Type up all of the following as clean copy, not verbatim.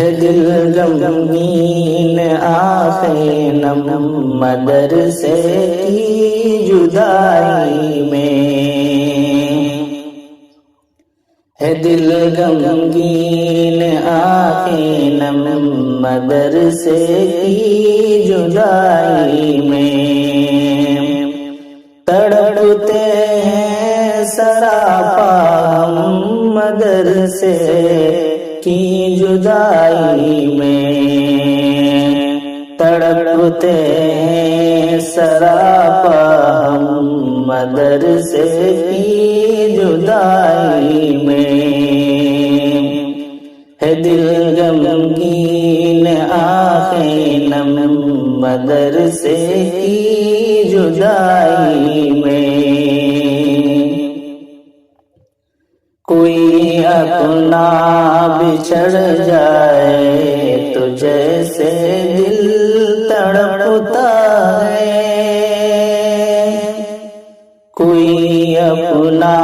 ہے دل غمگین آنکھیں نم مدرسے کی جدائی میں، ہے دل غمگین آنکھیں نم مدرسے کی جدائی میں، تڑپتے ہیں سراپا ہم مدرسے کی جدائی میں، تڑپتے ہیں سراپا ہم مدرسے کی جدائی میں، ہے دل غمگین آنکھیں نم مدرسے کی جدائی میں، کوئی اپنا بچھڑ جائے تو جیسے دل تڑپتا ہے، کوئی اپنا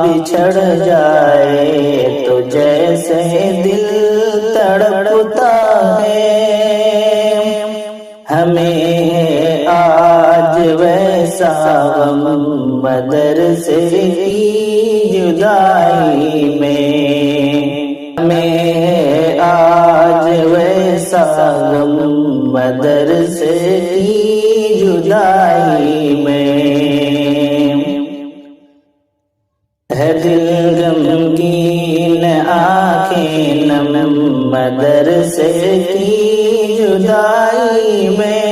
بچھڑ جائے تو جیسے دل تڑپتا ہے، ہمیں آج ویسا غم مدرسے کی جدائی میں، ہمیں آج ویسا غم مدرسے کی جدائی میں، ہے دل غمگین آنکھیں نم مدرسے کی جدائی میں،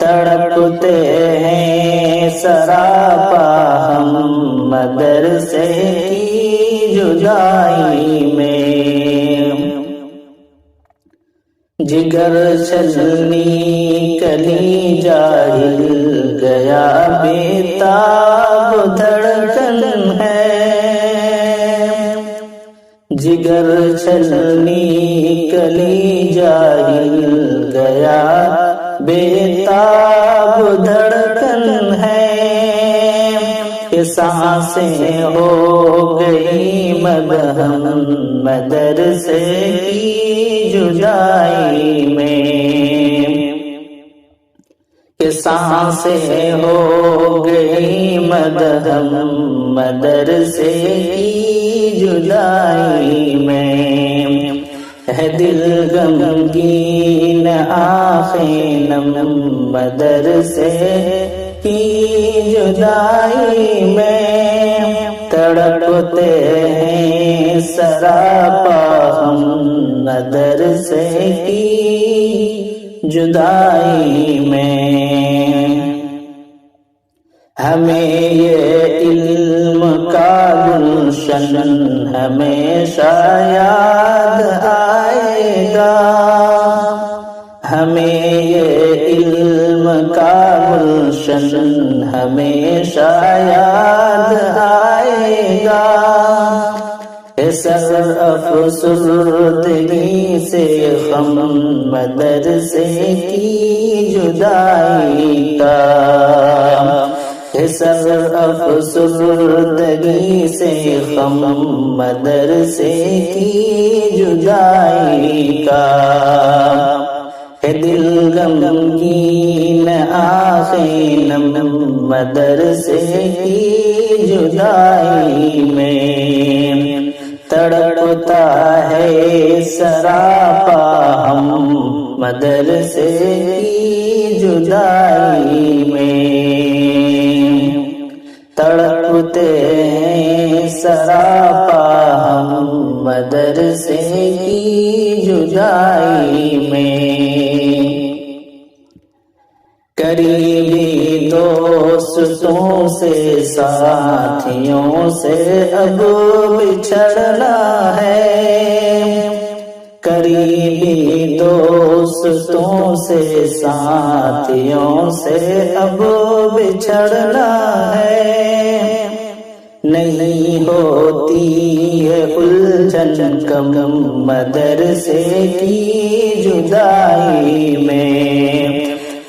تڑپتے ہیں سراپا ہم مدرسے کی جدائی میں، جگر چلنی کلی جاہل گیا بیتاب دھڑکن ہے، جگر چلنی کلی جاہل گیا بیتاب دھڑکن ہے، کہ سانسیں ہو گئی مدہم مدرسے کی جدائی میں، کہ سانسیں ہو گئی مدہم مدرسے کی جدائی میں، ہے دل غمگین آنکھیں نم مدرسے کی جدائی میں، تڑپتے ہیں سراپا ہم مدرسے کی جدائی میں، ہمیں یہ علم کا گلشن ہمیشہ یاد آئے گا، ہمیں یہ علم کا گلشن ہمیشہ یاد آئے گا، سر افسردگی سے غم مدرسے کی جدائی کا، سر افسردگی سے غم مدرسے کی جدائی کا، ہے دل غمگین آنکھیں نم مدرسے کی جدائی میں، تڑپتا ہے سراپا ہم مدرسے کی جدائی میں، تڑپتے ہیں سراپا ہم مدرسے کی جدائی میں، قریبی دوستوں سے ساتھیوں سے اب بچھڑنا ہے، قریبی دوستوں سے ساتھیوں سے اب بچھڑنا ہے، نہیں ہوتی ہے الجھن کم مدرسے کی جدائی میں،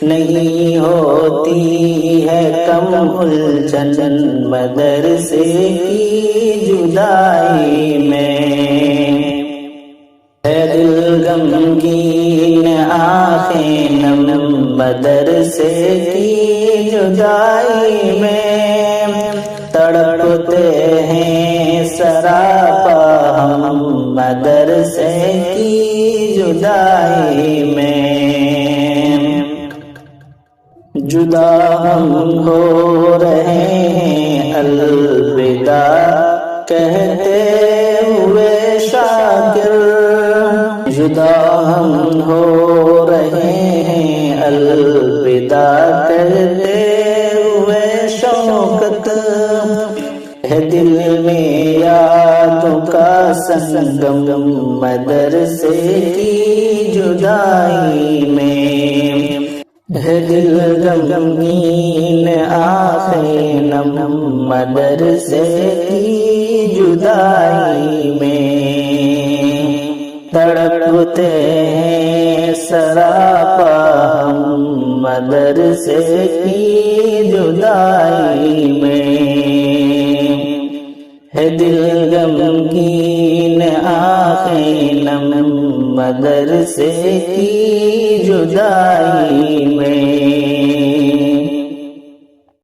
نہیں ہوتی ہے کم الجھن مدرسے کی جدائی میں، ہے دل غمگین آنکھیں نم مدرسے کی جدائی میں، تڑپتے ہیں سراپا ہم مدرسے کی جدائی میں، جدا ہم ہو رہے ہیں الوداع کہتے ہوئے شاگرد، جدا ہم ہو رہے ہیں الوداع کہتے ہوئے شوکت، ہے دل میں یادوں کا سنگم مدرسے کی جدائی میں، ہے دل غمگین آنکھیں نم مدرسے کی جدائی میں، تڑپتے ہیں سراپا ہم مدرسے کی جدائی میں، ہے دل غمگین آنکھیں نم مدرسے کی جدائی میں۔